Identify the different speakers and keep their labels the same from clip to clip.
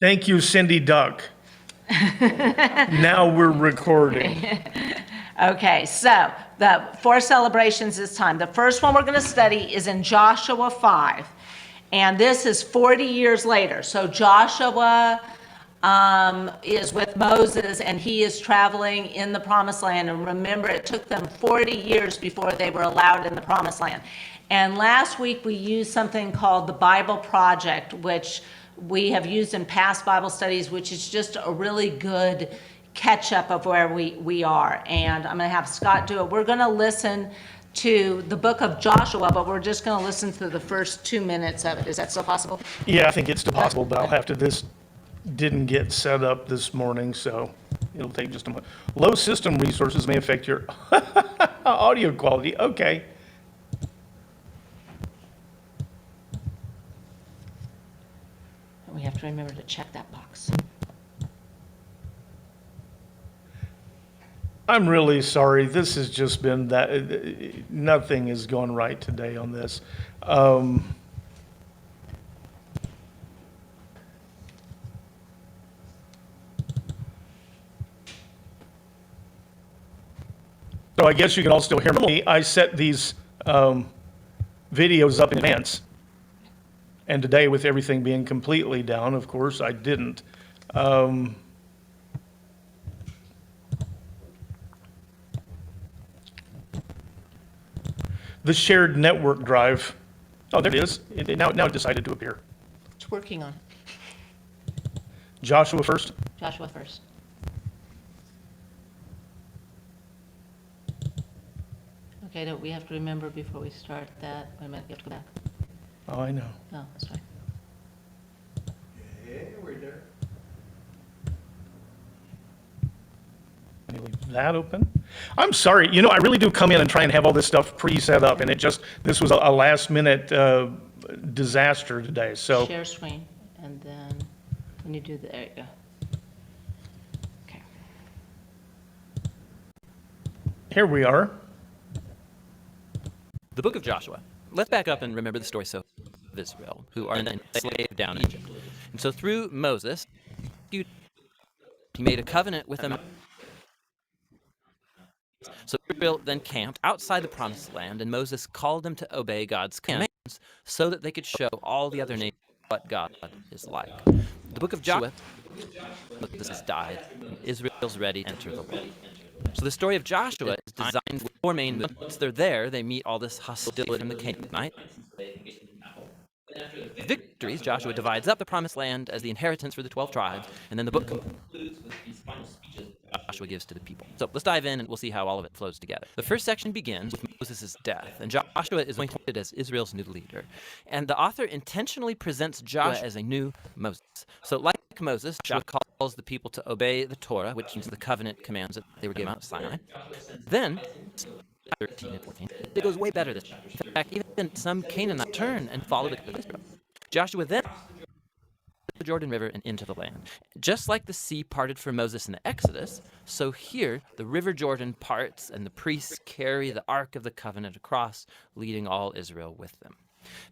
Speaker 1: Thank you, Cindy Duck. Now we're recording.
Speaker 2: Okay, so the 4 celebrations this time. The first one we're going to study is in Joshua 5. And this is 40 years later. So Joshua is with Moses and he is traveling in the promised land. And remember, it took them 40 years before they were allowed in the promised land. And last week we used something called the Bible Project, which we have used in past Bible studies, which is just a really good catch up of where we are. And I'm going to have Scott do it. We're going to listen to the book of Joshua, but we're just going to listen to the first 2 minutes of it. Is that still possible?
Speaker 1: Yeah, I think it's still possible, but I'll have to. This didn't get set up this morning, so it'll take just a moment. Low system resources may affect your audio quality. Okay.
Speaker 2: We have to remember to check that box.
Speaker 1: I'm really sorry. This has just been that nothing has gone right today on this. So I guess you can all still hear me. I set these videos up in advance. And today, with everything being completely down, of course, I didn't. The shared network drive. Oh, there it is. Now it decided to appear.
Speaker 2: It's working on
Speaker 1: Joshua first.
Speaker 2: Joshua first. Okay, don't we have to remember before we start that? Wait a minute, you have to go back.
Speaker 1: Oh, I know.
Speaker 2: Oh, that's right.
Speaker 3: Yeah, we're there.
Speaker 1: Let me leave that open. I'm sorry. You know, I really do come in and try and have all this stuff pre-set up, and this was a last-minute disaster today. So
Speaker 2: Share screen, and then when you do the, there you go. Okay.
Speaker 1: here we are.
Speaker 4: The book of Joshua. Let's back up and remember the story of Israel, who are then enslaved down in Egypt. And so through Moses, he made a covenant with them. So Israel then camped outside the promised land, and Moses called them to obey God's commands so that they could show all the other nations what God is like. The book of Joshua, Moses has died, and Israel's ready to enter the land. So the story of Joshua is designed with 4 main movements. Once they're there, they meet all this hostility from the Canaanites. Victories, Joshua divides up the promised land as the inheritance for the 12 tribes, and then the book concludes with these final speeches Joshua gives to the people. So let's dive in and we'll see how all of it flows together. The first section begins with Moses' death, and Joshua is appointed as Israel's new leader. And the author intentionally presents Joshua as a new Moses. So like Moses, Joshua calls the people to obey the Torah, which means the covenant commands that they were given Mount Sinai. Then 13 and 14. It goes way better this time. In fact, even some Canaanites turn and follow the God of Israel. Joshua then the Jordan River and into the land. Just like the sea parted for Moses in the Exodus, so here the river Jordan parts and the priests carry the Ark of the Covenant across, leading all Israel with them.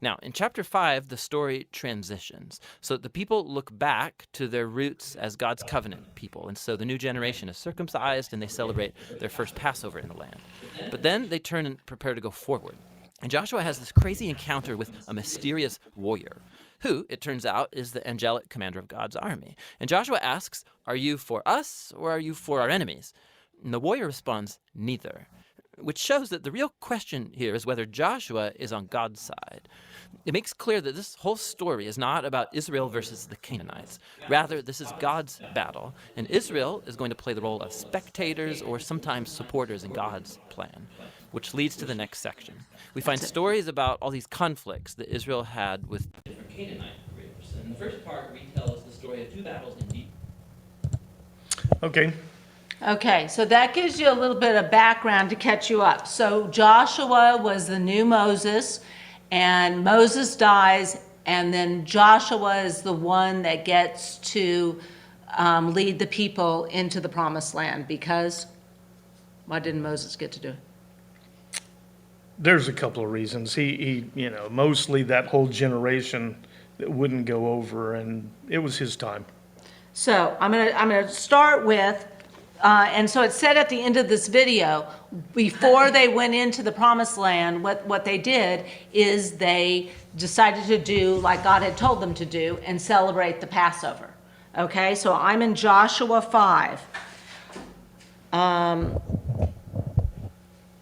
Speaker 4: Now, in chapter 5, the story transitions. So the people look back to their roots as God's covenant people. And so the new generation is circumcised and they celebrate their first Passover in the land. But then they turn and prepare to go forward. And Joshua has this crazy encounter with a mysterious warrior, who, it turns out, is the angelic commander of God's army. And Joshua asks, "Are you for us or are you for our enemies?" And the warrior responds, "Neither," which shows that the real question here is whether Joshua is on God's side. It makes clear that this whole story is not about Israel versus the Canaanites. Rather, this is God's battle, and Israel is going to play the role of spectators or sometimes supporters in God's plan, which leads to the next section. We find stories about all these conflicts that Israel had with different Canaanite groups. And the first part retells the story of 2 battles in deep.
Speaker 1: Okay.
Speaker 2: Okay, so that gives you a little bit of background to catch you up. So Joshua was the new Moses, and Moses dies, and then Joshua is the one that gets to lead the people into the promised land, because why didn't Moses get to do it?
Speaker 1: There's a couple of reasons. He mostly that whole generation that wouldn't go over, and it was his time.
Speaker 2: So I'm gonna start with, and so it said at the end of this video, before they went into the promised land, what they did is they decided to do like God had told them to do and celebrate the Passover. Okay, so I'm in Joshua 5.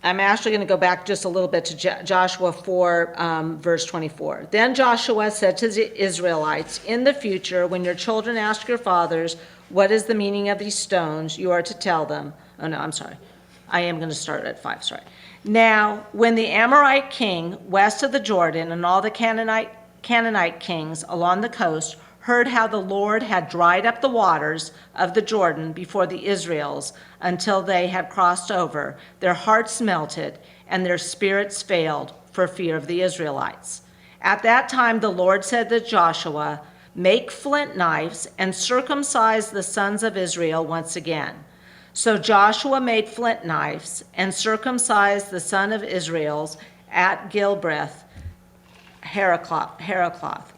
Speaker 2: I'm actually going to go back just a little bit to Joshua 4, verse 24. Then Joshua said to the Israelites, in the future, when your children ask your fathers, what is the meaning of these stones, you are to tell them. Oh, no, I'm sorry. I am going to start at 5, sorry. Now, when the Amorite king west of the Jordan and all the Canaanite kings along the coast heard how the Lord had dried up the waters of the Jordan before the Israels until they had crossed over, their hearts melted and their spirits failed for fear of the Israelites. At that time the Lord said to Joshua, make flint knives and circumcise the sons of Israel once again. So Joshua made flint knives and circumcised the son of Israel at Gilbreth, Heracloth.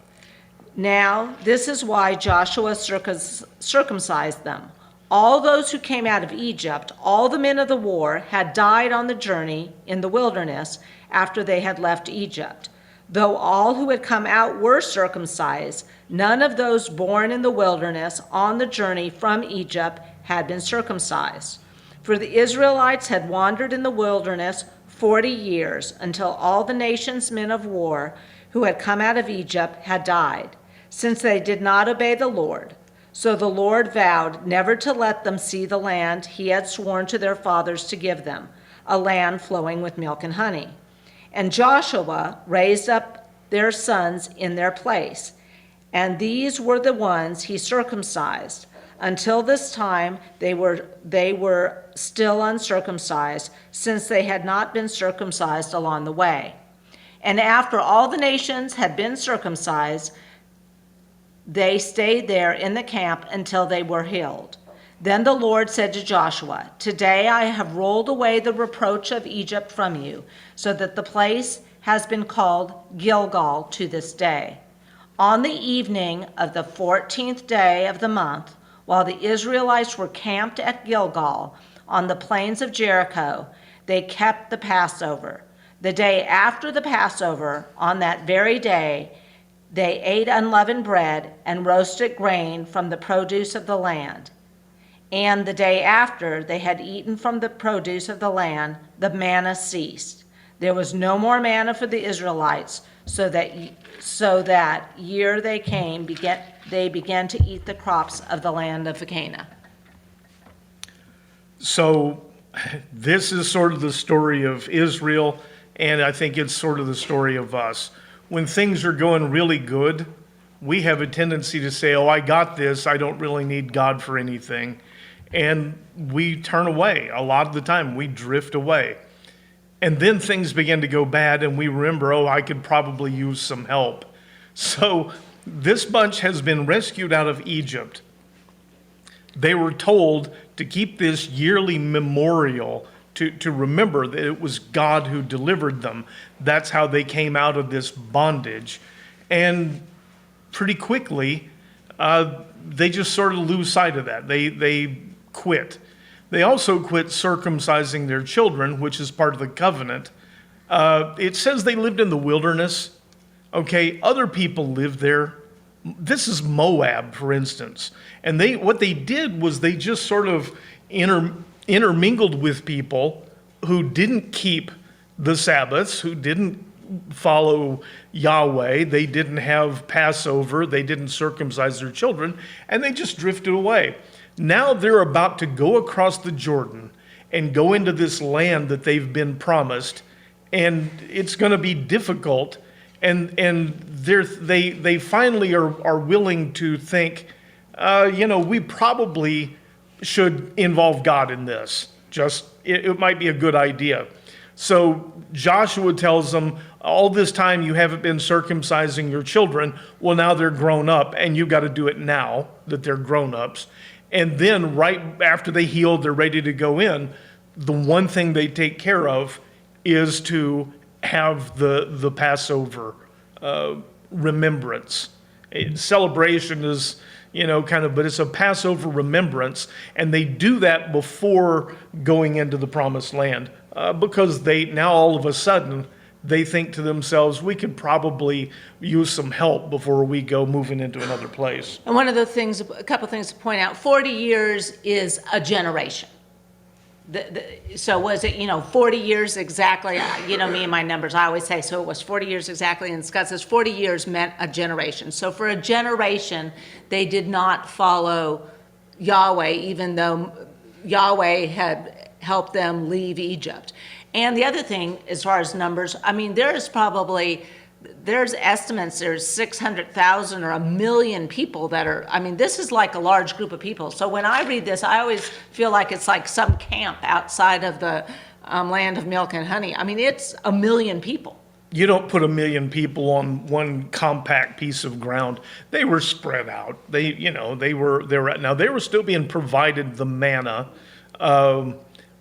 Speaker 2: Now, this is why Joshua circumcised them. All those who came out of Egypt, all the men of the war, had died on the journey in the wilderness after they had left Egypt. Though all who had come out were circumcised, none of those born in the wilderness on the journey from Egypt had been circumcised. For the Israelites had wandered in the wilderness 40 years until all the nation's men of war who had come out of Egypt had died, since they did not obey the Lord. So the Lord vowed never to let them see the land he had sworn to their fathers to give them, a land flowing with milk and honey. And Joshua raised up their sons in their place, and these were the ones he circumcised. Until this time they were still uncircumcised, since they had not been circumcised along the way. And after all the nations had been circumcised, they stayed there in the camp until they were healed. Then the Lord said to Joshua, today I have rolled away the reproach of Egypt from you, so that the place has been called Gilgal to this day. On the evening of the 14th day of the month, while the Israelites were camped at Gilgal on the plains of Jericho, they kept the Passover. The day after the Passover, on that very day, they ate unleavened bread and roasted grain from the produce of the land. And the day after they had eaten from the produce of the land, the manna ceased. There was no more manna for the Israelites, so that year they began to eat the crops of the land of Canaan.
Speaker 1: So this is sort of the story of Israel, and I think it's sort of the story of us. When things are going really good, we have a tendency to say, oh, I got this, I don't really need God for anything. And we turn away. A lot of the time, we drift away. And then things begin to go bad, and we remember, oh, I could probably use some help. So this bunch has been rescued out of Egypt. They were told to keep this yearly memorial to remember that it was God who delivered them. That's how they came out of this bondage. And pretty quickly, they just sort of lose sight of that. They quit. They also quit circumcising their children, which is part of the covenant. It says they lived in the wilderness. Okay, other people lived there. This is Moab, for instance. And what they did was they just sort of intermingled with people who didn't keep the Sabbaths, who didn't follow Yahweh, they didn't have Passover, they didn't circumcise their children, and they just drifted away. Now they're about to go across the Jordan and go into this land that they've been promised, and it's going to be difficult, and they finally are willing to think, we probably should involve God in this. It might be a good idea. So Joshua tells them, all this time you haven't been circumcising your children. Well, now they're grown up, and you got to do it now that they're grown-ups. And then right after they heal, they're ready to go in. The one thing they take care of is to have the Passover remembrance. Celebration is, kind of, but it's a Passover remembrance, and they do that before going into the promised land, because they now all of a sudden they think to themselves, we could probably use some help before we go moving into another place.
Speaker 2: And a couple things to point out, 40 years is a generation. So was it, 40 years exactly? Me and my numbers, I always say, so it was 40 years exactly, and Scott says 40 years meant a generation. So for a generation, they did not follow Yahweh, even though Yahweh had helped them leave Egypt. And the other thing, as far as numbers, there's estimates, there's 600,000 or 1 million people that are, this is like a large group of people. So when I read this, I always feel like it's like some camp outside of the land of milk and honey. It's 1 million people.
Speaker 1: You don't put 1 million people on one compact piece of ground. They were spread out. They were still being provided the manna.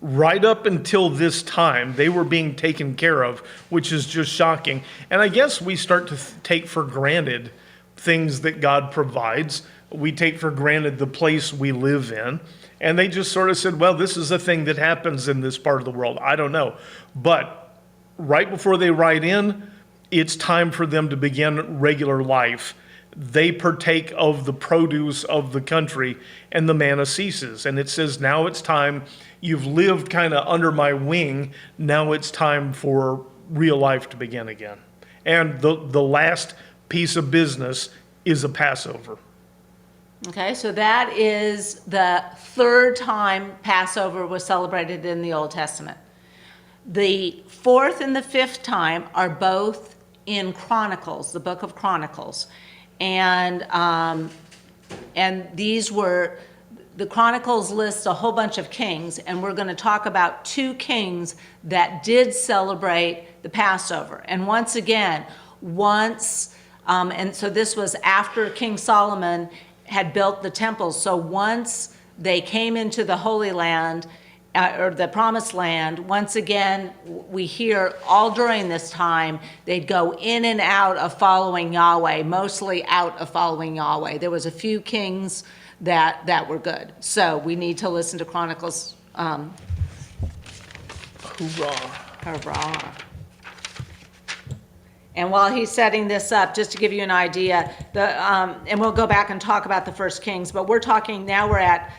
Speaker 1: Right up until this time, they were being taken care of, which is just shocking. And I guess we start to take for granted things that God provides. We take for granted the place we live in. And they just sort of said, well, this is a thing that happens in this part of the world. I don't know. But right before they ride in, it's time for them to begin regular life. They partake of the produce of the country, and the manna ceases. And it says, now it's time. You've lived kind of under my wing. Now it's time for real life to begin again. And the last piece of business is a Passover.
Speaker 2: Okay, so that is the third time Passover was celebrated in the Old Testament. The fourth and the fifth time are both in Chronicles, the book of Chronicles. And the Chronicles lists a whole bunch of kings, and we're going to talk about 2 kings that did celebrate the Passover. And once again, and so this was after King Solomon had built the temple. So once they came into the Holy Land, or the Promised Land, once again, we hear all during this time, they'd go in and out of following Yahweh, mostly out of following Yahweh. There was a few kings that were good. So we need to listen to Chronicles.
Speaker 1: Hoorah.
Speaker 2: Hurrah. And while he's setting this up, just to give you an idea, and we'll go back and talk about the first kings, but we're at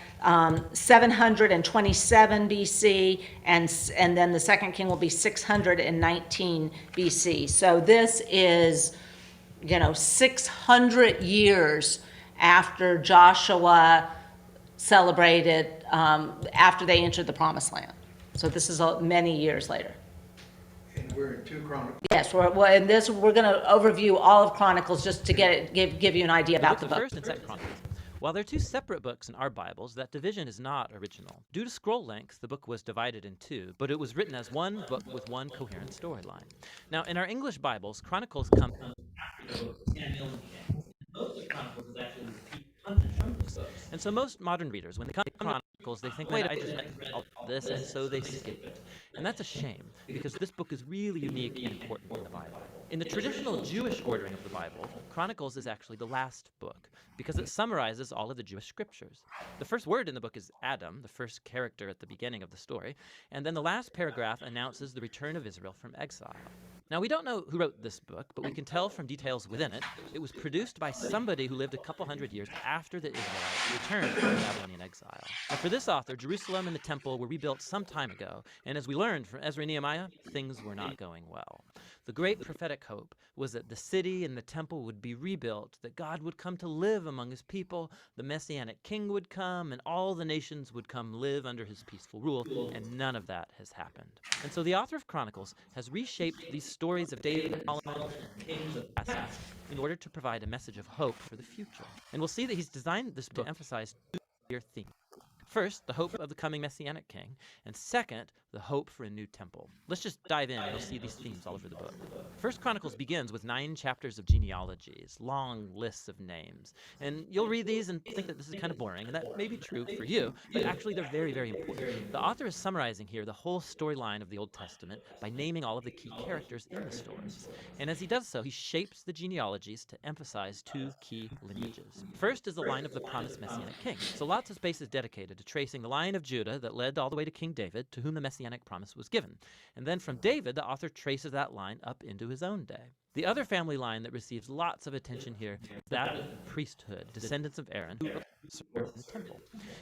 Speaker 2: 727 BC, and then the second king will be 619 BC. So this is, 600 years after Joshua celebrated, after they entered the Promised Land. So this is many years later.
Speaker 3: And we're in 2 Chronicles.
Speaker 2: Yes, we're going to overview all of Chronicles just to give you an idea about the book.
Speaker 4: First and Second Chronicles. While they're 2 separate books in our Bibles, that division is not original. Due to scroll length, the book was divided in 2, but it was written as one book with one coherent storyline. Now, in our English Bibles, Chronicles come after the book of Samuel and Kings. Most of Chronicles is actually repeat content from those books. And so most modern readers, when they come to Chronicles, they think, wait, I just read all this, and so they skip it. And that's a shame, because this book is really unique and important in the Bible. In the traditional Jewish ordering of the Bible, Chronicles is actually the last book, because it summarizes all of the Jewish scriptures. The first word in the book is Adam, the first character at the beginning of the story, and then the last paragraph announces the return of Israel from exile. Now, we don't know who wrote this book, but we can tell from details within it. It was produced by somebody who lived a couple hundred years after the Israelites returned from Babylonian exile. Now, for this author, Jerusalem and the temple were rebuilt some time ago, and as we learned from Ezra and Nehemiah, things were not going well. The great prophetic hope was that the city and the temple would be rebuilt, that God would come to live among his people, the Messianic king would come, and all the nations would come live under his peaceful rule, and none of that has happened. And so the author of Chronicles has reshaped these stories of David and Solomon and kings of the past in order to provide a message of hope for the future. And we'll see that he's designed this book to emphasize 2 clear themes. First, the hope of the coming Messianic king, and second, the hope for a new temple. Let's just dive in, and you'll see these themes all over the book. First Chronicles begins with 9 chapters of genealogies, long lists of names. And you'll read these and think that this is kind of boring, and that may be true for you, but actually they're very, very important. The author is summarizing here the whole storyline of the Old Testament by naming all of the key characters in the stories. And as he does so, he shapes the genealogies to emphasize 2 key lineages. First is the line of the promised Messianic king. So lots of space is dedicated to tracing the line of Judah that led all the way to King David, to whom the Messianic promise was given. And then from David, the author traces that line up into his own day. The other family line that receives lots of attention here is that of priesthood, descendants of Aaron, who served in the temple.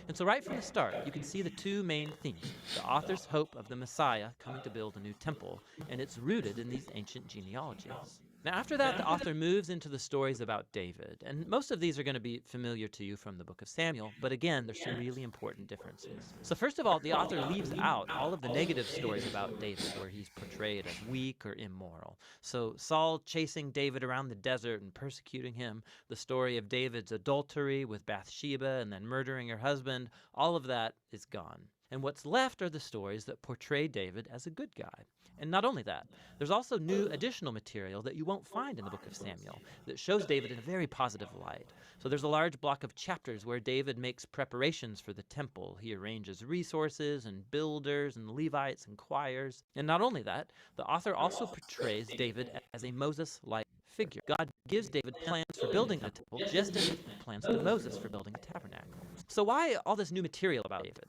Speaker 4: And so right from the start, you can see the 2 main themes. The author's hope of the Messiah coming to build a new temple, and it's rooted in these ancient genealogies. Now, after that, the author moves into the stories about David, and most of these are going to be familiar to you from the book of Samuel, but again, there's some really important differences. So first of all, the author leaves out all of the negative stories about David, where he's portrayed as weak or immoral. So Saul chasing David around the desert and persecuting him, the story of David's adultery with Bathsheba and then murdering her husband, all of that is gone. And what's left are the stories that portray David as a good guy. And not only that, there's also new additional material that you won't find in the book of Samuel that shows David in a very positive light. So there's a large block of chapters where David makes preparations for the temple. He arranges resources and builders and Levites and choirs. And not only that, the author also portrays David as a Moses-like figure. God gives David plans for building a temple just as he plans to Moses for building a tabernacle. So why all this new material about David?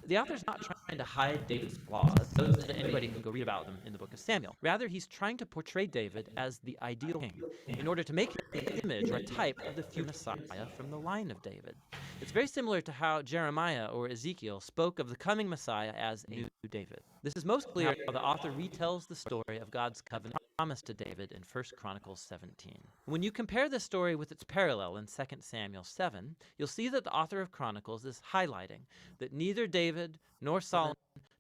Speaker 4: The author's not trying to hide David's flaws, those that anybody can go read about them in the book of Samuel. Rather, he's trying to portray David as the ideal king in order to make him an image or a type of the future Messiah from the line of David. It's very similar to how Jeremiah or Ezekiel spoke of the coming Messiah as a new David. This is most clear how the author retells the story of God's covenant promise to David in 1 Chronicles 17. When you compare this story with its parallel in 2 Samuel 7, you'll see that the author of Chronicles is highlighting that neither David nor Solomon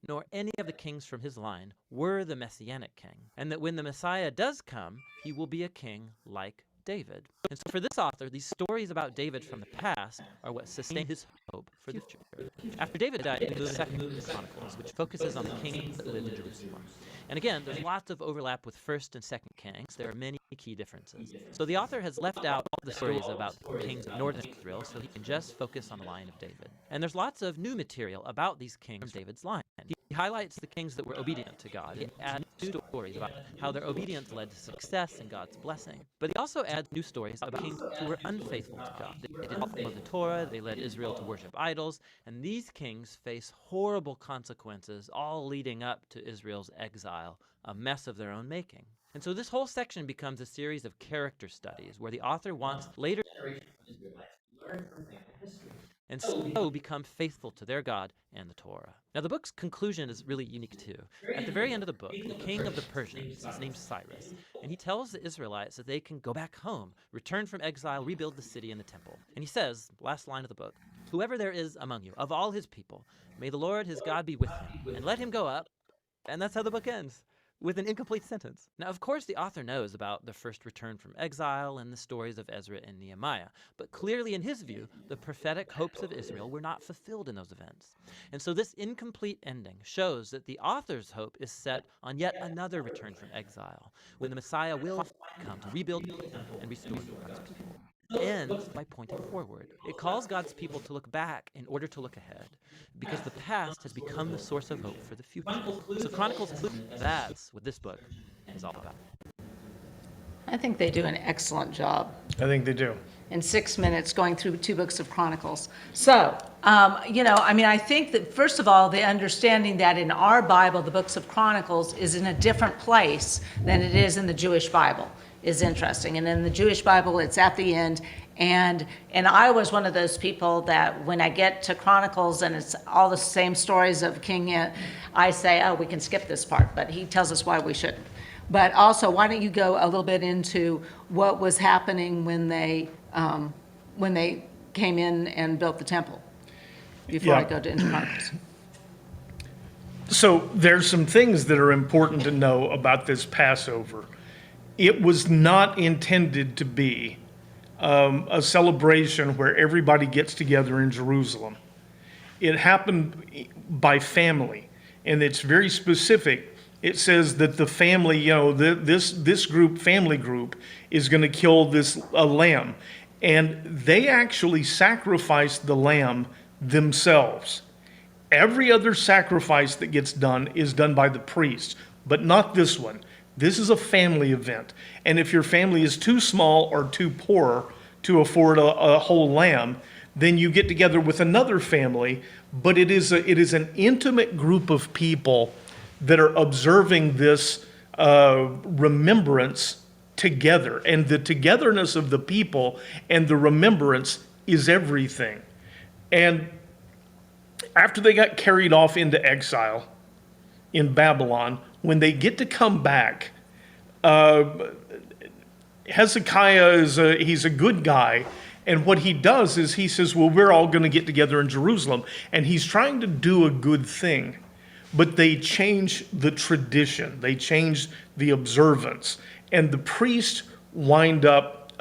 Speaker 4: nor any of the kings from his line were the Messianic king, and that when the Messiah does come, he will be a king like David. And so for this author, these stories about David from the past are what sustain his hope for the future. After David died, he moved to 2 Chronicles, which focuses on the kings that lived in Jerusalem. And again, there's lots of overlap with 1st and 2nd Kings. There are many key differences. So the author has left out all the stories about kings of northern Israel so he can just focus on the line of David. And there's lots of new material about these kings from David's line. He highlights the kings that were obedient to God. He adds new stories about how their obedience led to success and God's blessing. But he also adds new stories about kings who were unfaithful to God. They didn't follow the Torah, they led Israel to worship idols, and these kings face horrible consequences, all leading up to Israel's exile, a mess of their own making. And so this whole section becomes a series of character studies where the author wants later generations of Israelites to learn from their history and so become faithful to their God and the Torah. Now the book's conclusion is really unique too. At the very end of the book, the king of the Persians is named Cyrus, and he tells the Israelites that they can go back home, return from exile, rebuild the city and the temple. And he says, last line of the book, "Whoever there is among you, of all his people, may the Lord his God be with him, and let him go up." And that's how the book ends, with an incomplete sentence. Now, of course, the author knows about the first return from exile and the stories of Ezra and Nehemiah, but clearly in his view, the prophetic hopes of Israel were not fulfilled in those events. And so this incomplete ending shows that the author's hope is set on yet another return from exile, when the Messiah will come to rebuild and restore God's people. It ends by pointing forward. It calls God's people to look back in order to look ahead, because the past has become the source of hope for the future. So Chronicles, that's what this book is all about.
Speaker 2: I think they do an excellent job
Speaker 1: I think they do.
Speaker 2: in 6 minutes going through 2 books of Chronicles. So, I think that first of all, the understanding that in our Bible, the books of Chronicles is in a different place than it is in the Jewish Bible is interesting. And in the Jewish Bible, it's at the end. And I was one of those people that when I get to Chronicles and it's all the same stories of King, I say, oh, we can skip this part, but he tells us why we shouldn't. But also, why don't you go a little bit into what was happening when they came in and built the temple before I go into Chronicles.
Speaker 1: So there's some things that are important to know about this Passover. It was not intended to be a celebration where everybody gets together in Jerusalem. It happened by family. and it's very specific. It says that the family, this family group, is going to kill this lamb, and they actually sacrifice the lamb themselves. Every other sacrifice that gets done is done by the priest, but not this one. This is a family event, and if your family is too small or too poor to afford a whole lamb, then you get together with another family, but it is an intimate group of people that are observing this remembrance together. And the togetherness of the people and the remembrance is everything. And after they got carried off into exile in Babylon, when they get to come back, Hezekiah he's a good guy. And what he does is he says, well, we're all going to get together in Jerusalem. And he's trying to do a good thing. But they change the tradition. They change the observance. And the priests wind up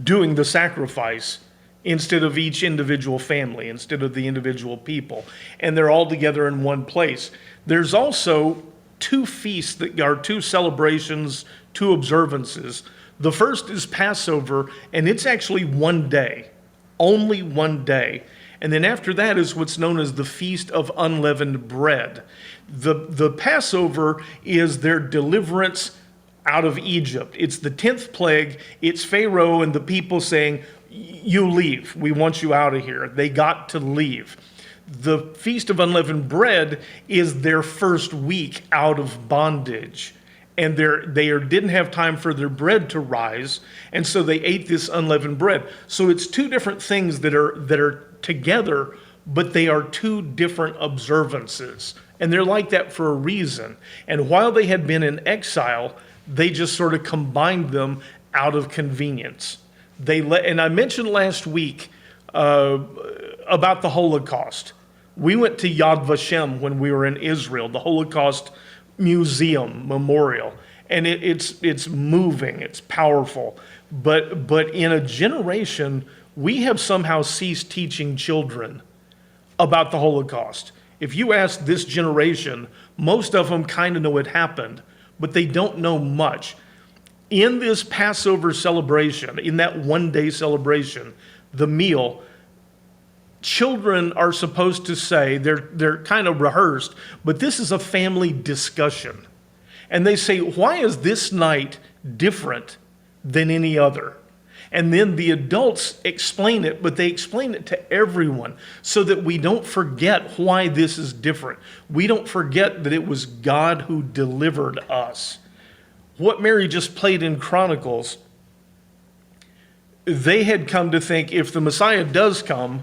Speaker 1: doing the sacrifice instead of each individual family, instead of the individual people. And they're all together in one place. There's also two feasts that are two celebrations, two observances. The first is Passover, and it's actually one day, only one day. And then after that is what's known as the Feast of Unleavened Bread. The Passover is their deliverance out of Egypt. It's the 10th plague. It's Pharaoh and the people saying, you leave. We want you out of here. They got to leave. The Feast of Unleavened Bread is their first week out of bondage. And they didn't have time for their bread to rise, and so they ate this unleavened bread. So it's two different things that are together, but they are two different observances. And they're like that for a reason. And while they had been in exile, they just sort of combined them out of convenience. And I mentioned last week about the Holocaust. We went to Yad Vashem when we were in Israel, the Holocaust Museum Memorial, and it's moving, it's powerful, but in a generation we have somehow ceased teaching children about the Holocaust. If you ask this generation, most of them kind of know it happened, but they don't know much. In this Passover celebration, in that one-day celebration, the meal, children are supposed to say, they're kind of rehearsed, but this is a family discussion. And they say, why is this night different than any other? And then the adults explain it, but they explain it to everyone so that we don't forget why this is different. We don't forget that it was God who delivered us. What Mary just played in Chronicles, they had come to think if the Messiah does come,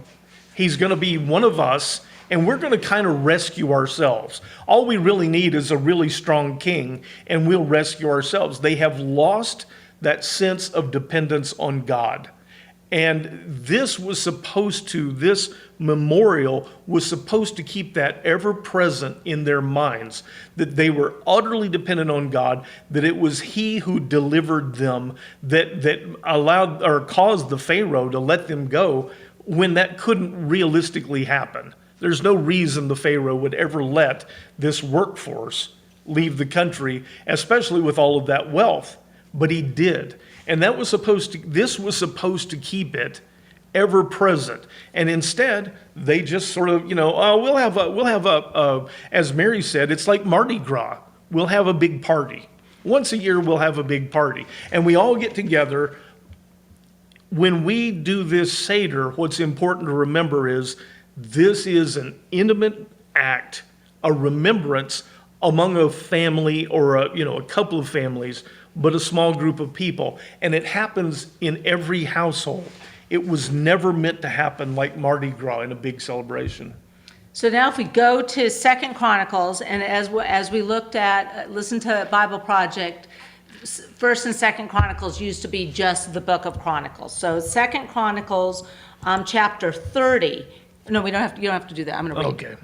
Speaker 1: he's going to be one of us, and we're going to kind of rescue ourselves. All we really need is a really strong king, and we'll rescue ourselves. They have lost that sense of dependence on God. And this memorial was supposed to keep that ever present in their minds, that they were utterly dependent on God, that it was He who delivered them, that allowed or caused the Pharaoh to let them go when that couldn't realistically happen. There's no reason the Pharaoh would ever let this workforce leave the country, especially with all of that wealth. But he did. And this was supposed to keep it ever present. And instead, they just sort of, we'll have as Mary said, it's like Mardi Gras. We'll have a big party. Once a year, we'll have a big party. And we all get together. When we do this Seder, what's important to remember is this is an intimate act, a remembrance among a family or a couple of families, but a small group of people. And it happens in every household. It was never meant to happen like Mardi Gras in a big celebration.
Speaker 2: So now if we go to 2 Chronicles, and as we listened to Bible Project, 1st and 2nd Chronicles used to be just the book of Chronicles. So 2 Chronicles, chapter 30. No, you don't have to do that. I'm going to read.
Speaker 1: Okay.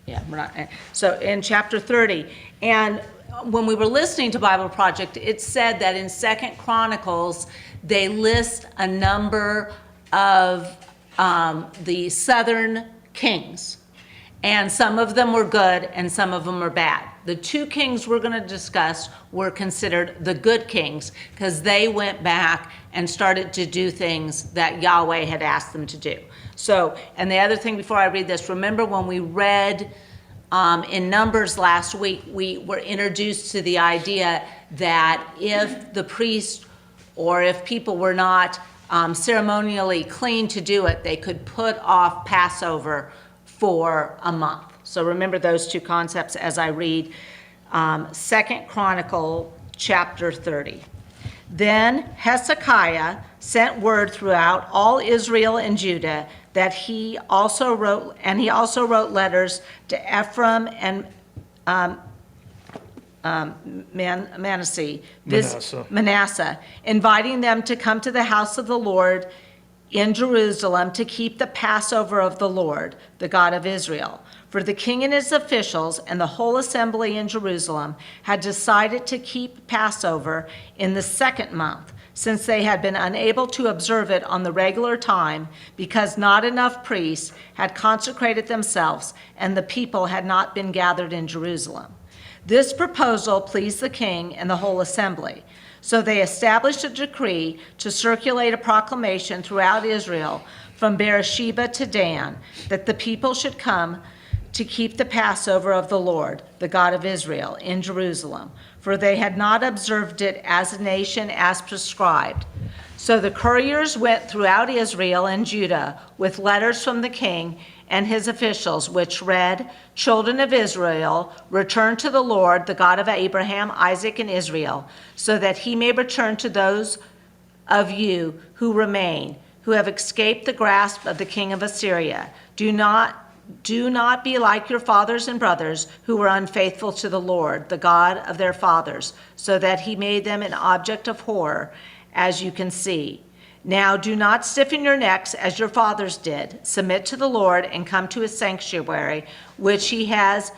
Speaker 2: Yeah, we're not. So in chapter 30, and when we were listening to Bible Project, it said that in 2 Chronicles, they list a number of the southern kings. And some of them were good and some of them were bad. The 2 kings we're going to discuss were considered the good kings because they went back and started to do things that Yahweh had asked them to do. So, and the other thing before I read this, remember when we read in Numbers last week, we were introduced to the idea that if the priest or if people were not ceremonially clean to do it, they could put off Passover for a month. So remember those 2 concepts as I read 2 Chronicles chapter 30. Then Hezekiah sent word throughout all Israel and Judah that he also wrote letters to Ephraim and Manasseh, inviting them to come to the house of the Lord in Jerusalem to keep the Passover of the Lord, the God of Israel. For the king and his officials and the whole assembly in Jerusalem had decided to keep Passover in the 2nd month, since they had been unable to observe it on the regular time because not enough priests had consecrated themselves and the people had not been gathered in Jerusalem. This proposal pleased the king and the whole assembly. So they established a decree to circulate a proclamation throughout Israel from Beersheba to Dan that the people should come to keep the Passover of the Lord, the God of Israel, in Jerusalem, for they had not observed it as a nation as prescribed. So the couriers went throughout Israel and Judah with letters from the king and his officials, which read, "Children of Israel, return to the Lord, the God of Abraham, Isaac, and Israel, so that he may return to those of you who remain, who have escaped the grasp of the king of Assyria. Do not be like your fathers and brothers who were unfaithful to the Lord, the God of their fathers, so that he made them an object of horror, as you can see. Now do not stiffen your necks as your fathers did. Submit to the Lord and come to his sanctuary, which he has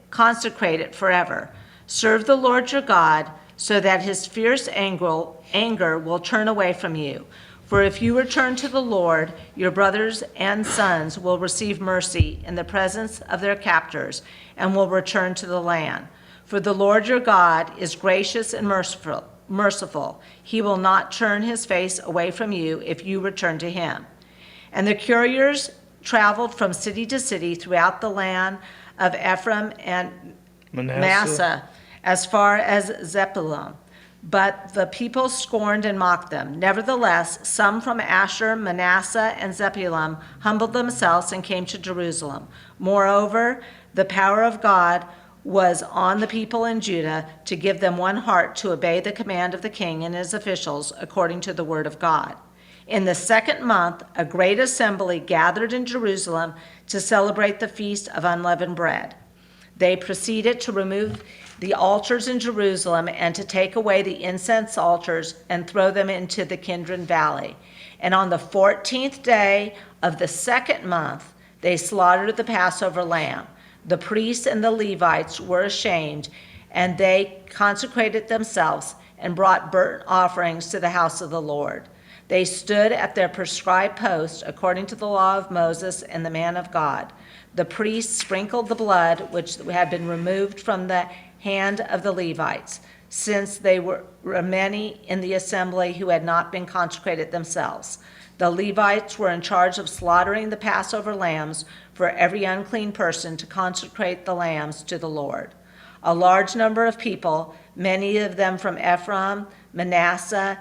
Speaker 2: consecrated forever. Serve the Lord your God, so that his fierce anger will turn away from you. For if you return to the Lord, your brothers and sons will receive mercy in the presence of their captors and will return to the land. For the Lord your God is gracious and merciful. He will not turn his face away from you if you return to him." And the couriers traveled from city to city throughout the land of Ephraim and Manasseh as far as Zebulun. But the people scorned and mocked them. Nevertheless, some from Asher, Manasseh, and Zebulun humbled themselves and came to Jerusalem. Moreover, the power of God was on the people in Judah to give them one heart to obey the command of the king and his officials according to the word of God. In the 2nd month, a great assembly gathered in Jerusalem to celebrate the feast of unleavened bread. They proceeded to remove the altars in Jerusalem and to take away the incense altars and throw them into the Kidron Valley. And on the 14th day of the 2nd month, they slaughtered the Passover lamb. The priests and the Levites were ashamed, and they consecrated themselves and brought burnt offerings to the house of the Lord. They stood at their prescribed post according to the law of Moses and the man of God. The priests sprinkled the blood which had been removed from the hand of the Levites, since they were many in the assembly who had not been consecrated themselves. The Levites were in charge of slaughtering the Passover lambs for every unclean person to consecrate the lambs to the Lord. A large number of people, many of them from Ephraim, Manasseh,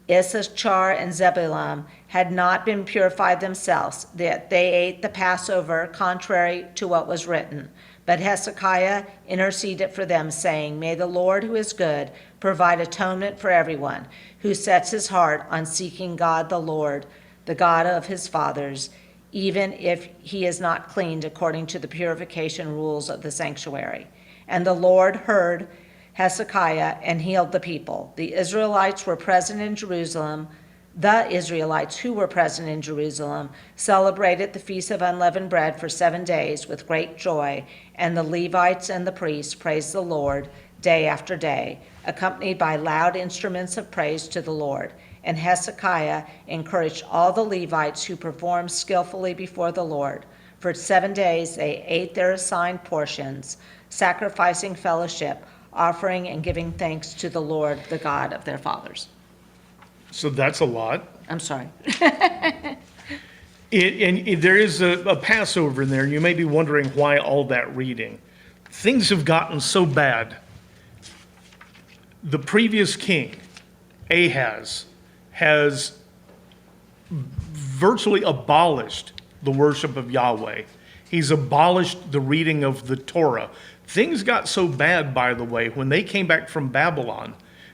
Speaker 2: Issachar, and Zebulun, had not been purified themselves, that they ate the Passover contrary to what was written. But Hezekiah interceded for them, saying, "May the Lord, who is good, provide atonement for everyone who sets his heart on seeking God the Lord, the God of his fathers, even if he is not cleaned according to the purification rules of the sanctuary." And the Lord heard Hezekiah and healed the people. The Israelites who were present in Jerusalem celebrated the Feast of Unleavened Bread for 7 days with great joy, and the Levites and the priests praised the Lord day after day, accompanied by loud instruments of praise to the Lord. And Hezekiah encouraged all the Levites who performed skillfully before the Lord. For 7 days they ate their assigned portions, sacrificing fellowship, offering and giving thanks to the Lord, the God of their fathers.
Speaker 1: So that's a lot.
Speaker 2: I'm sorry.
Speaker 1: There is a Passover in there. You may be wondering why all that reading. Things have gotten so bad. The previous king, Ahaz, has virtually abolished the worship of Yahweh. He's abolished the reading of the Torah. Things got so bad, by the way, when they came back from Babylon,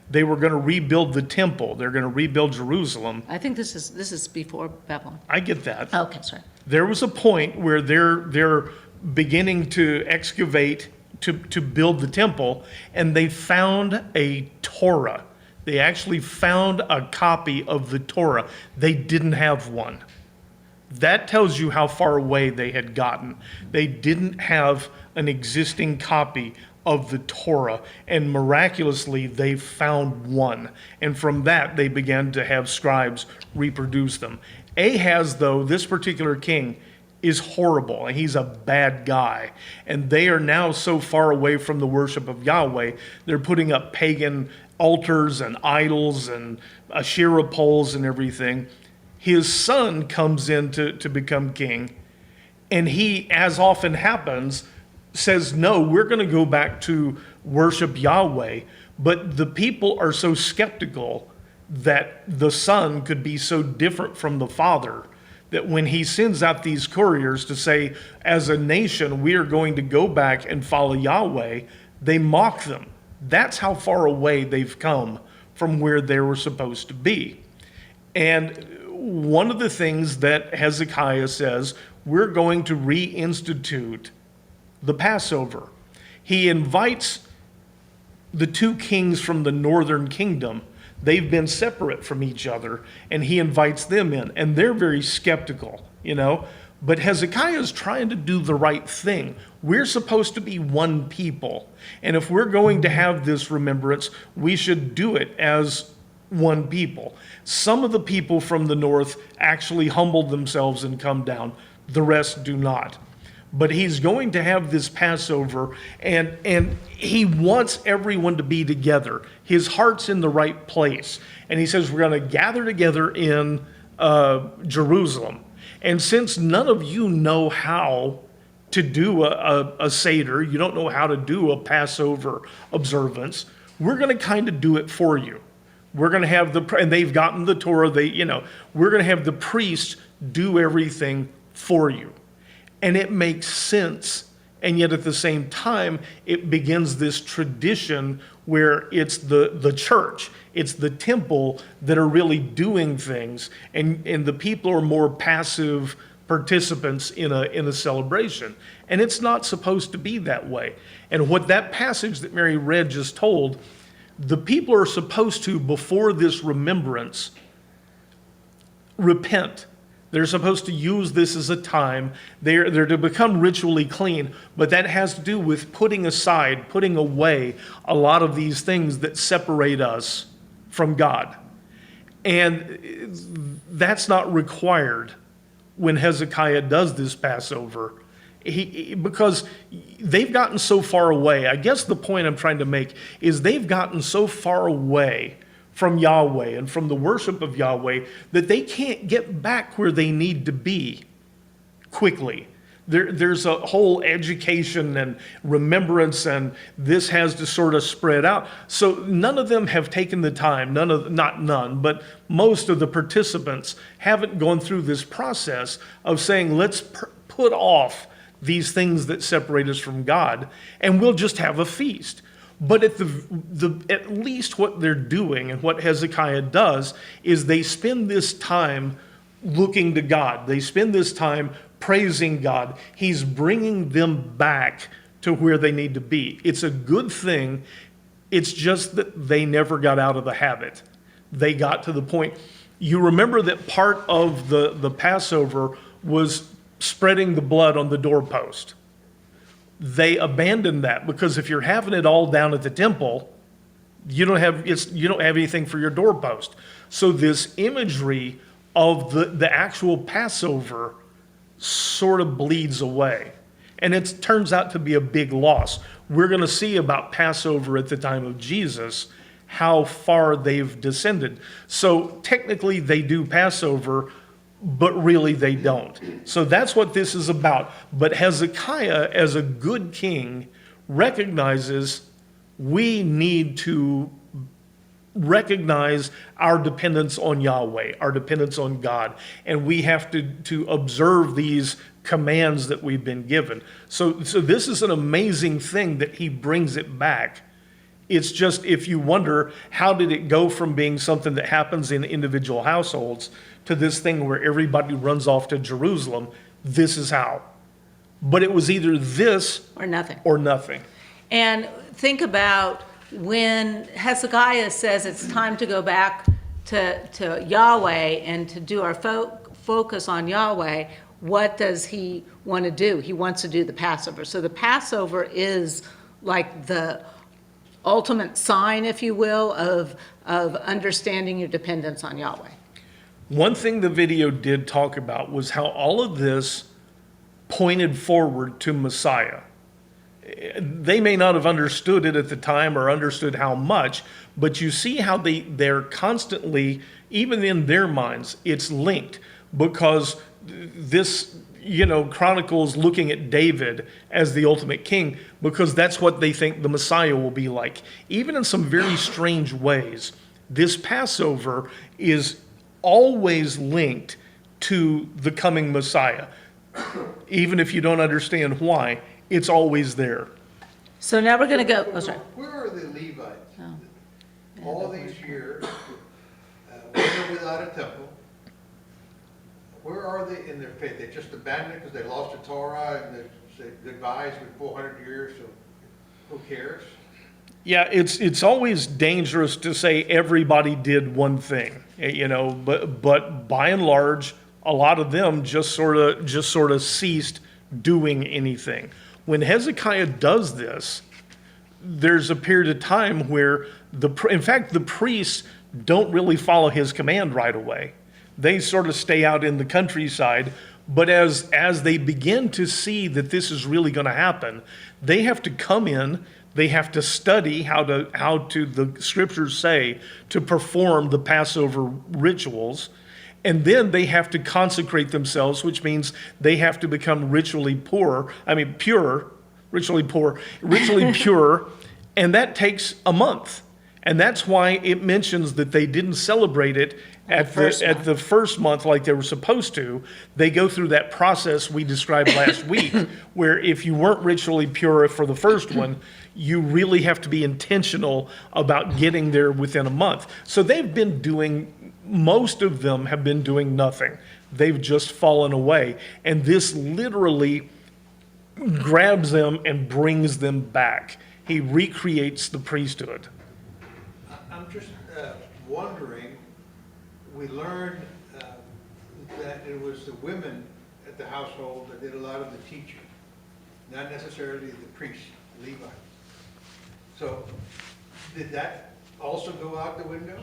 Speaker 1: they were going to rebuild the temple. They're going to rebuild Jerusalem.
Speaker 2: I think this is before Babylon.
Speaker 1: I get that.
Speaker 2: Okay, sorry.
Speaker 1: There was a point where they're beginning to excavate to build the temple, and they found a Torah. They actually found a copy of the Torah. They didn't have one. That tells you how far away they had gotten. They didn't have an existing copy of the Torah, and miraculously they found one. And from that, they began to have scribes reproduce them. Ahaz, though, this particular king, is horrible, and he's a bad guy. And they are now so far away from the worship of Yahweh, they're putting up pagan altars and idols and Asherah poles and everything. His son comes in to become king, and he, as often happens, says, no, we're going to go back to worship Yahweh. But the people are so skeptical that the son could be so different from the father that when he sends out these couriers to say, as a nation, we are going to go back and follow Yahweh, they mock them. That's how far away they've come from where they were supposed to be. And one of the things that Hezekiah says, we're going to reinstitute the Passover. He invites the two kings from the northern kingdom. They've been separate from each other, and he invites them in, and they're very skeptical, But Hezekiah is trying to do the right thing. We're supposed to be one people, and if we're going to have this remembrance, we should do it as one people. Some of the people from the north actually humbled themselves and come down. The rest do not. But he's going to have this Passover, and he wants everyone to be together. His heart's in the right place. And he says, we're going to gather together in Jerusalem. And since none of you know how to do a Seder, you don't know how to do a Passover observance, we're going to kind of do it for you. We're going to have and they've gotten the Torah, we're going to have the priests do everything for you. And it makes sense, and yet at the same time, it begins this tradition where it's the church, it's the temple that are really doing things, and the people are more passive participants in a celebration. And it's not supposed to be that way. And what that passage that Mary read just told, the people are supposed to, before this remembrance, repent. They're supposed to use this as a time. They're to become ritually clean, but that has to do with putting aside, putting away a lot of these things that separate us from God. And that's not required when Hezekiah does this Passover, because they've gotten so far away. I guess the point I'm trying to make is they've gotten so far away from Yahweh and from the worship of Yahweh that they can't get back where they need to be quickly. There's a whole education and remembrance, and this has to sort of spread out. So none of them have taken the time, not none, but most of the participants haven't gone through this process of saying, let's put off these things that separate us from God, and we'll just have a feast. But at least what they're doing, and what Hezekiah does, is they spend this time looking to God. They spend this time praising God. He's bringing them back to where they need to be. It's a good thing. It's just that they never got out of the habit. They got to the point. You remember that part of the Passover was spreading the blood on the doorpost. They abandoned that because if you're having it all down at the temple, you don't have anything for your doorpost. So this imagery of the actual Passover sort of bleeds away. And it turns out to be a big loss. We're going to see about Passover at the time of Jesus, how far they've descended. So technically they do Passover, but really they don't. So that's what this is about. But Hezekiah, as a good king, recognizes we need to recognize our dependence on Yahweh, our dependence on God, and we have to observe these commands that we've been given. So this is an amazing thing that he brings it back. It's just, if you wonder, how did it go from being something that happens in individual households to this thing where everybody runs off to Jerusalem? This is how. But it was either this
Speaker 2: Or nothing.
Speaker 1: or nothing.
Speaker 2: And think about when Hezekiah says it's time to go back to Yahweh and to do our focus on Yahweh, what does he want to do? He wants to do the Passover. So the Passover is like the ultimate sign, if you will, of understanding your dependence on Yahweh.
Speaker 1: One thing the video did talk about was how all of this pointed forward to Messiah. They may not have understood it at the time or understood how much, but you see how they're constantly, even in their minds, it's linked, because this, Chronicles looking at David as the ultimate king, because that's what they think the Messiah will be like. Even in some very strange ways, this Passover is always linked to the coming Messiah. Even if you don't understand why, it's always there.
Speaker 2: So now we're going to go, oh, sorry.
Speaker 3: Where are the Levites?
Speaker 2: Oh.
Speaker 3: All these years, they're without a temple. Where are they in their faith? They just abandoned it because they lost the Torah and they said goodbye, it's been 400 years, so who cares?
Speaker 1: Yeah, it's always dangerous to say everybody did one thing, but by and large, a lot of them just sort of ceased doing anything. When Hezekiah does this, there's a period of time where in fact, the priests don't really follow his command right away. They sort of stay out in the countryside, but as they begin to see that this is really going to happen, they have to come in, they have to study how to the scriptures say, to perform the Passover rituals. And then they have to consecrate themselves, which means they have to become ritually pure, and that takes a month. And that's why it mentions that they didn't celebrate it at the first month like they were supposed to. They go through that process we described last week, where if you weren't ritually pure for the first one, you really have to be intentional about getting there within a month. So most of them have been doing nothing. They've just fallen away. And this literally grabs them and brings them back. He recreates the priesthood.
Speaker 3: I'm just wondering, we learned that it was the women at the household that did a lot of the teaching, not necessarily the priests, Levites. So did that also go out the window?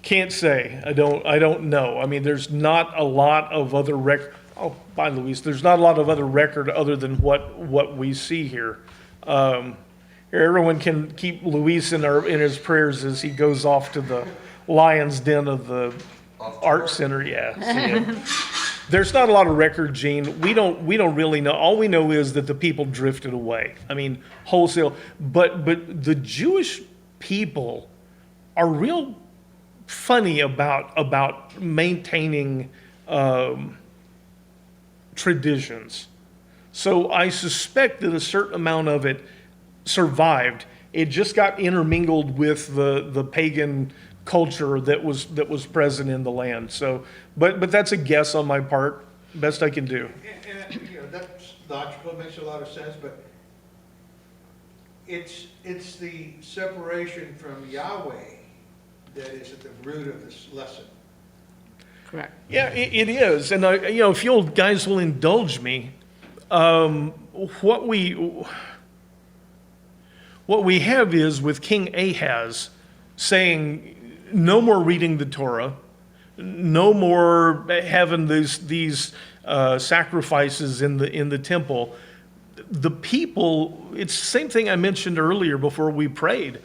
Speaker 1: Can't say. I don't know. I mean, there's not a lot of other record. Oh, bye, Luis. There's not a lot of other record other than what we see here. Everyone can keep Luis in his prayers as he goes off to the lion's den of the art center. Yeah. There's not a lot of record, Gene. We don't really know. All we know is that the people drifted away. I mean, wholesale. But the Jewish people are real funny about maintaining traditions. So I suspect that a certain amount of it survived. It just got intermingled with the pagan culture that was present in the land. So, but that's a guess on my part. Best I can do.
Speaker 3: And that's logical, makes a lot of sense, but it's the separation from Yahweh that is at the root of this lesson.
Speaker 2: Correct.
Speaker 1: Yeah, it is. And if you guys will indulge me, what we have is with King Ahaz saying, no more reading the Torah, no more having these sacrifices in the temple. The people, it's the same thing I mentioned earlier before we prayed.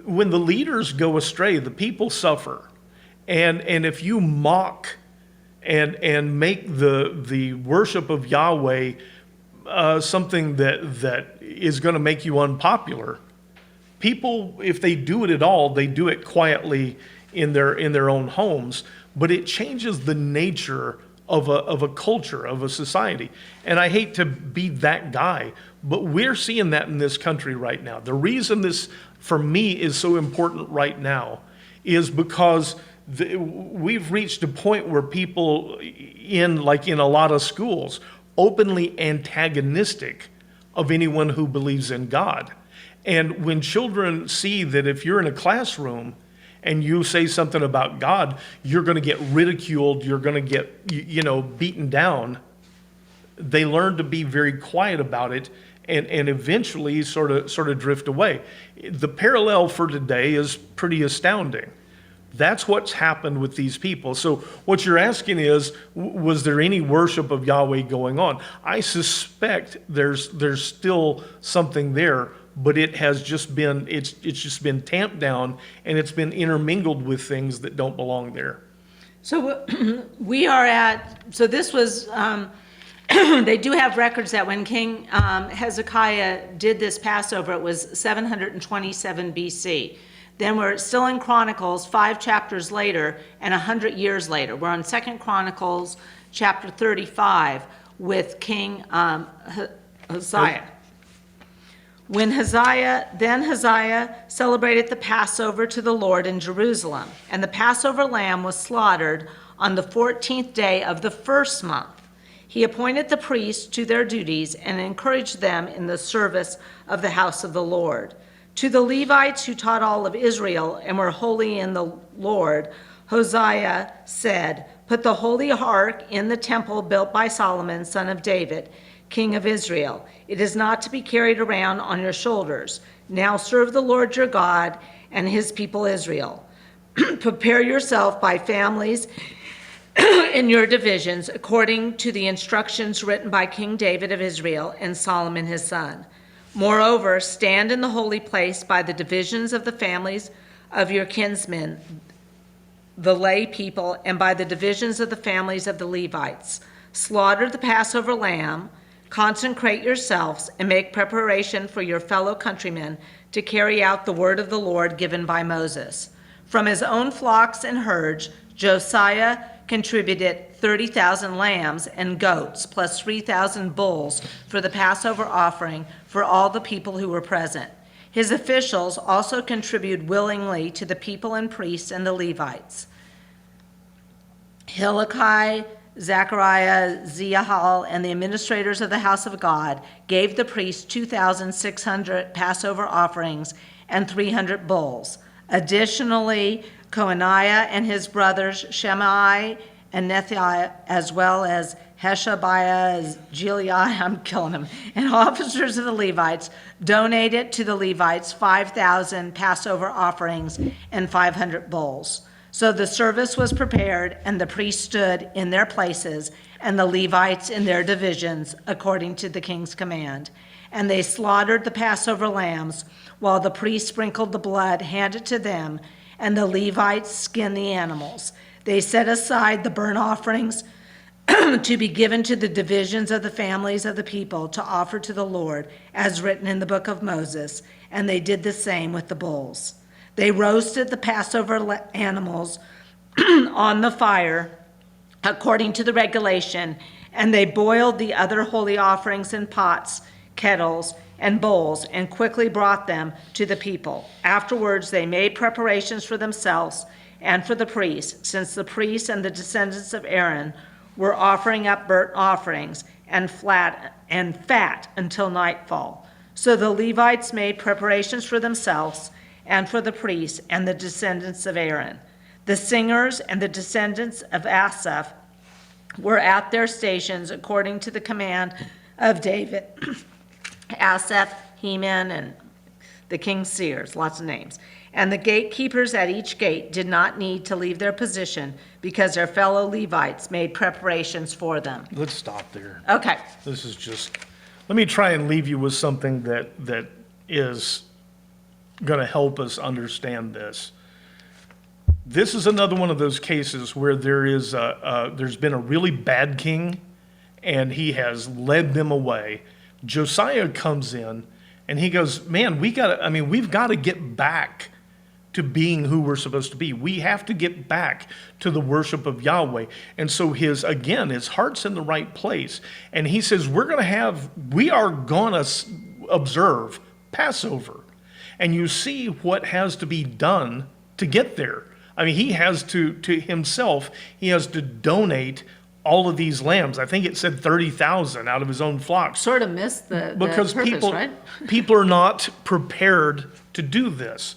Speaker 1: When the leaders go astray, the people suffer. And if you mock and make the worship of Yahweh something that is going to make you unpopular, people, if they do it at all, they do it quietly in their own homes, but it changes the nature of a culture, of a society. And I hate to be that guy, but we're seeing that in this country right now. The reason this, for me, is so important right now is because we've reached a point where people in a lot of schools, openly antagonistic of anyone who believes in God. And when children see that if you're in a classroom and you say something about God, you're going to get ridiculed, you're going to get, beaten down, they learn to be very quiet about it and eventually sort of drift away. The parallel for today is pretty astounding. That's what's happened with these people. So what you're asking is, was there any worship of Yahweh going on? I suspect there's still something there, but it has just been, it's just been tamped down, and it's been intermingled with things that don't belong there.
Speaker 2: So this was, they do have records that when King Hezekiah did this Passover, it was 727 BC. Then we're still in Chronicles 5 chapters later and 100 years later. We're on 2 Chronicles chapter 35 with King Uzziah. When Uzziah celebrated the Passover to the Lord in Jerusalem, and the Passover lamb was slaughtered on the 14th day of the first month. He appointed the priests to their duties and encouraged them in the service of the house of the Lord. To the Levites who taught all of Israel and were holy in the Lord, Hosea said, "Put the holy ark in the temple built by Solomon, son of David, king of Israel. It is not to be carried around on your shoulders. Now serve the Lord your God and his people Israel. Prepare yourself by families in your divisions, according to the instructions written by King David of Israel and Solomon his son. Moreover, stand in the holy place by the divisions of the families of your kinsmen, the lay people, and by the divisions of the families of the Levites. Slaughter the Passover lamb, consecrate yourselves, and make preparation for your fellow countrymen to carry out the word of the Lord given by Moses." From his own flocks and herds, Josiah contributed 30,000 lambs and goats, plus 3,000 bulls for the Passover offering for all the people who were present. His officials also contributed willingly to the people and priests and the Levites. Hilkiah, Zechariah, Zeahal, and the administrators of the house of God gave the priests 2,600 Passover offerings and 300 bulls. Additionally, Coaniah and his brothers Shemai and Nethiah, as well as Heshabiah, Gilead, I'm killing him, and officers of the Levites, donated to the Levites 5,000 Passover offerings and 500 bulls. So the service was prepared, and the priests stood in their places, and the Levites in their divisions, according to the king's command. And they slaughtered the Passover lambs, while the priests sprinkled the blood handed to them, and the Levites skinned the animals. They set aside the burnt offerings to be given to the divisions of the families of the people to offer to the Lord, as written in the book of Moses, and they did the same with the bulls. They roasted the Passover animals on the fire according to the regulation, and they boiled the other holy offerings in pots, kettles, and bowls, and quickly brought them to the people. Afterwards, they made preparations for themselves and for the priests, since the priests and the descendants of Aaron were offering up burnt offerings and fat until nightfall. So the Levites made preparations for themselves and for the priests and the descendants of Aaron. The singers and the descendants of Asaph were at their stations according to the command of David. Asaph, Heman, and the king's seers, lots of names. And the gatekeepers at each gate did not need to leave their position because their fellow Levites made preparations for them.
Speaker 1: Let's stop there.
Speaker 2: Okay,
Speaker 1: This is just, let me try and leave you with something that is going to help us understand this. This is another one of those cases where there's been a really bad king, and he has led them away. Josiah comes in, and he goes, man, we've got to get back to being who we're supposed to be. We have to get back to the worship of Yahweh. And so his heart's in the right place. And he says, we are going to observe Passover. And you see what has to be done to get there. I mean, he has to himself, he has to donate all of these lambs. I think it said 30,000 out of his own flocks.
Speaker 2: sort of missed the
Speaker 1: Because
Speaker 2: purpose, right?
Speaker 1: people are not prepared to do this.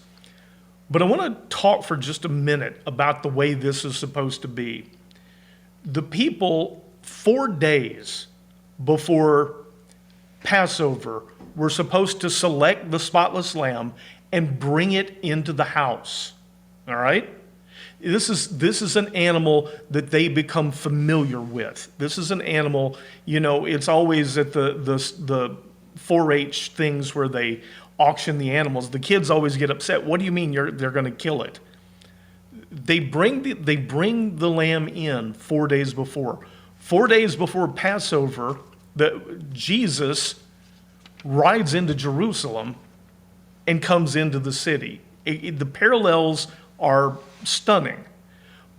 Speaker 1: But I want to talk for just a minute about the way this is supposed to be. The people, 4 days before Passover, were supposed to select the spotless lamb and bring it into the house. All right? This is an animal that they become familiar with. This is an animal, it's always at the 4-H things where they auction the animals. The kids always get upset. What do you mean they're going to kill it? They bring the lamb in 4 days before. 4 days before Passover, Jesus rides into Jerusalem and comes into the city. The parallels are stunning.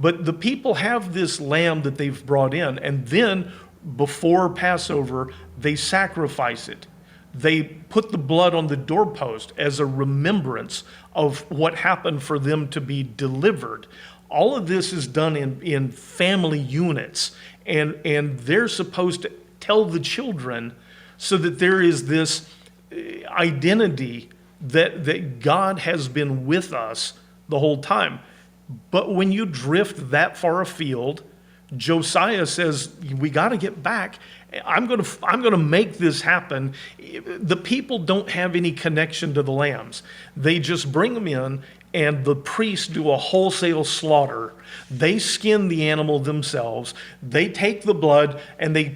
Speaker 1: But the people have this lamb that they've brought in, and then before Passover, they sacrifice it. They put the blood on the doorpost as a remembrance of what happened for them to be delivered. All of this is done in family units, and they're supposed to tell the children so that there is this identity that God has been with us the whole time. But when you drift that far afield, Josiah says, we got to get back. I'm going to make this happen. The people don't have any connection to the lambs. They just bring them in, and the priests do a wholesale slaughter. They skin the animal themselves. They take the blood and they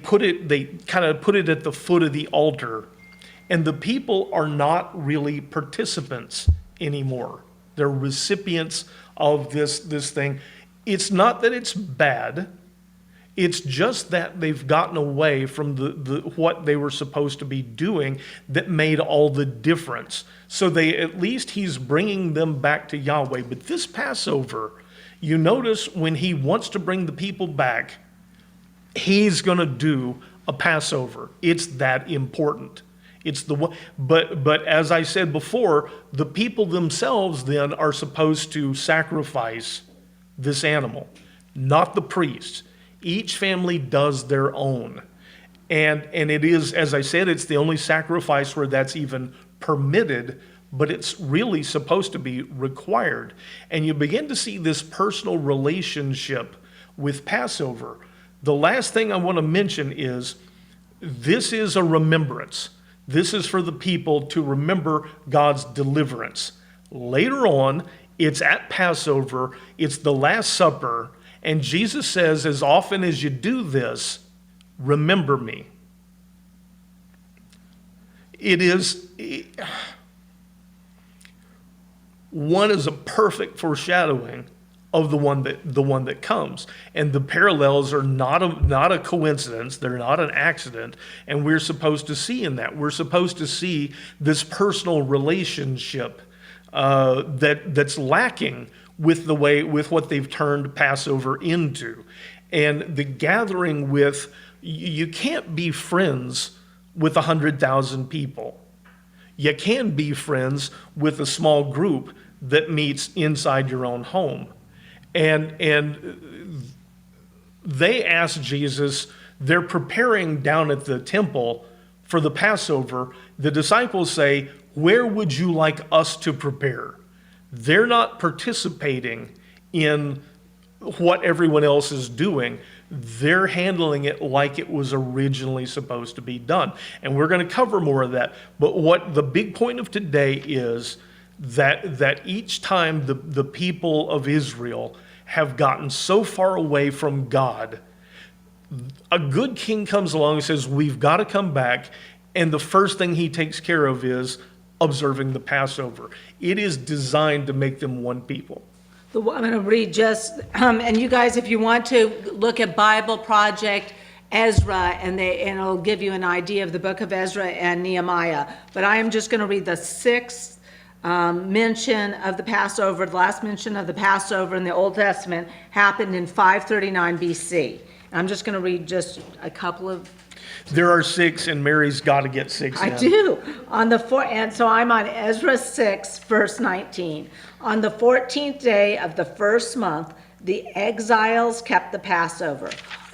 Speaker 1: kind of put it at the foot of the altar. And the people are not really participants anymore. They're recipients of this thing. It's not that it's bad. It's just that they've gotten away from the what they were supposed to be doing that made all the difference. So at least he's bringing them back to Yahweh. But this Passover, you notice when he wants to bring the people back, he's going to do a Passover. It's that important. It's the one, but as I said before, the people themselves then are supposed to sacrifice this animal, not the priests. Each family does their own. And it is, as I said, it's the only sacrifice where that's even permitted, but it's really supposed to be required. And you begin to see this personal relationship with Passover. The last thing I want to mention is this is a remembrance. This is for the people to remember God's deliverance. Later on, it's at Passover, it's the Last Supper, and Jesus says, as often as you do this, remember me. One is a perfect foreshadowing of the one that comes, and the parallels are not a coincidence. They're not an accident, and we're supposed to see in that. We're supposed to see this personal relationship that's lacking with what they've turned Passover into, and the gathering with. You can't be friends with 100,000 people. You can be friends with a small group that meets inside your own home. And they asked Jesus, they're preparing down at the temple for the Passover. The disciples say, where would you like us to prepare? They're not participating in what everyone else is doing. They're handling it like it was originally supposed to be done. And we're going to cover more of that. But what the big point of today is that each time the people of Israel have gotten so far away from God, a good king comes along and says, we've got to come back. And the first thing he takes care of is observing the Passover. It is designed to make them one people.
Speaker 2: I'm going to read just, and you guys, if you want to look at Bible Project Ezra, and it'll give you an idea of the book of Ezra and Nehemiah. But I am just going to read the sixth mention of the Passover. The last mention of the Passover in the Old Testament happened in 539 BC. And I'm just going to read just a couple of.
Speaker 1: There are 6, and Mary's got to get 6 in.
Speaker 2: I do. And so I'm on Ezra 6, verse 19. On the 14th day of the first month, the exiles kept the Passover.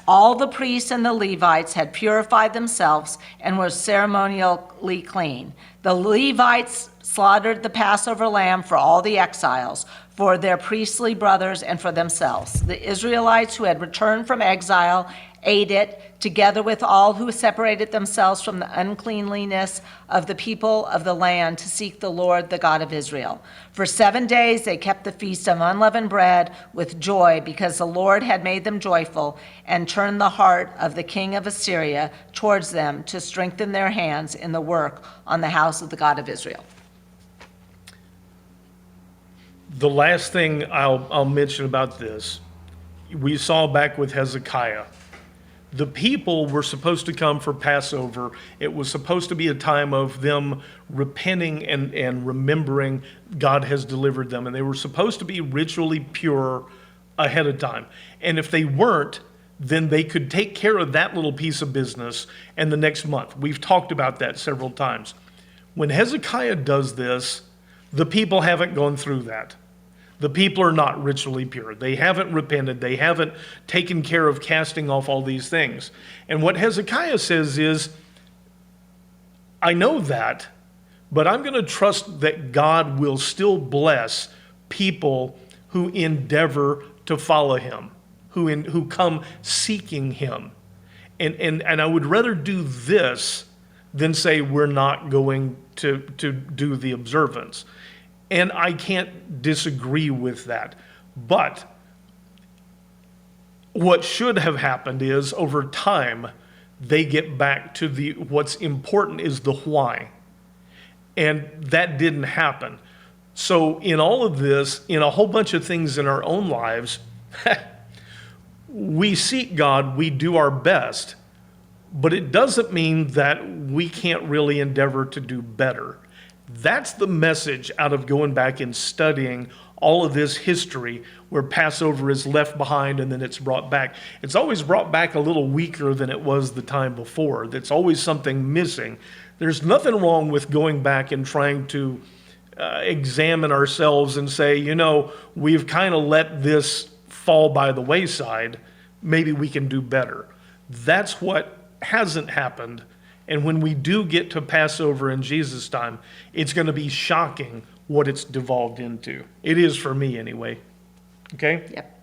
Speaker 2: All the priests and the Levites had purified themselves and were ceremonially clean. The Levites slaughtered the Passover lamb for all the exiles, for their priestly brothers and for themselves. The Israelites who had returned from exile ate it, together with all who separated themselves from the uncleanliness of the people of the land to seek the Lord, the God of Israel. For 7 days they kept the feast of unleavened bread with joy, because the Lord had made them joyful and turned the heart of the king of Assyria towards them to strengthen their hands in the work on the house of the God of Israel.
Speaker 1: The last thing I'll mention about this, we saw back with Hezekiah. The people were supposed to come for Passover. It was supposed to be a time of them repenting and remembering God has delivered them. And they were supposed to be ritually pure ahead of time. And if they weren't, then they could take care of that little piece of business and the next month. We've talked about that several times. When Hezekiah does this, the people haven't gone through that. The people are not ritually pure. They haven't repented. They haven't taken care of casting off all these things. And what Hezekiah says is, I know that, but I'm going to trust that God will still bless people who endeavor to follow him, who come seeking him. And I would rather do this than say we're not going to do the observance. And I can't disagree with that. But what should have happened is, over time, they get back to what's important is the why. And that didn't happen. So in all of this, in a whole bunch of things in our own lives, we seek God, we do our best, but it doesn't mean that we can't really endeavor to do better. That's the message out of going back and studying all of this history where Passover is left behind and then it's brought back. It's always brought back a little weaker than it was the time before. There's always something missing. There's nothing wrong with going back and trying to examine ourselves and say, we've kind of let this fall by the wayside. Maybe we can do better. That's what hasn't happened. And when we do get to Passover in Jesus' time, it's going to be shocking what it's devolved into. It is for me anyway. Okay?
Speaker 2: Yep.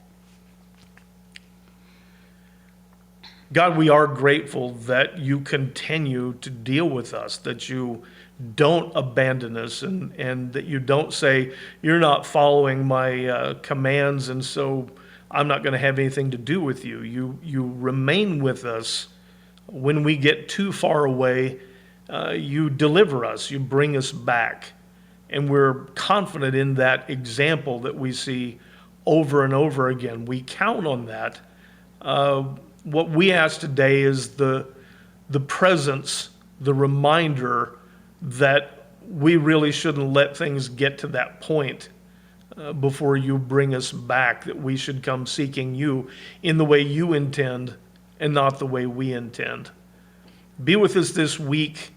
Speaker 1: God, we are grateful that you continue to deal with us, that you don't abandon us, and that you don't say, you're not following my commands, and so I'm not going to have anything to do with you. You remain with us. When we get too far away, you deliver us, you bring us back. And we're confident in that example that we see over and over again. We count on that. What we ask today is the presence, the reminder that we really shouldn't let things get to that point before you bring us back, that we should come seeking you in the way you intend and not the way we intend. Be with us this week.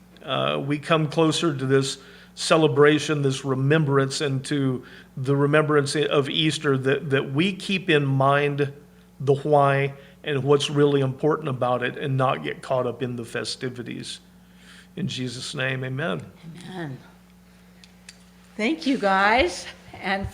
Speaker 1: We come closer to this celebration, this remembrance, and to the remembrance of Easter, that we keep in mind the why and what's really important about it and not get caught up in the festivities. In Jesus' name, amen.
Speaker 2: Amen. Thank you, guys. And for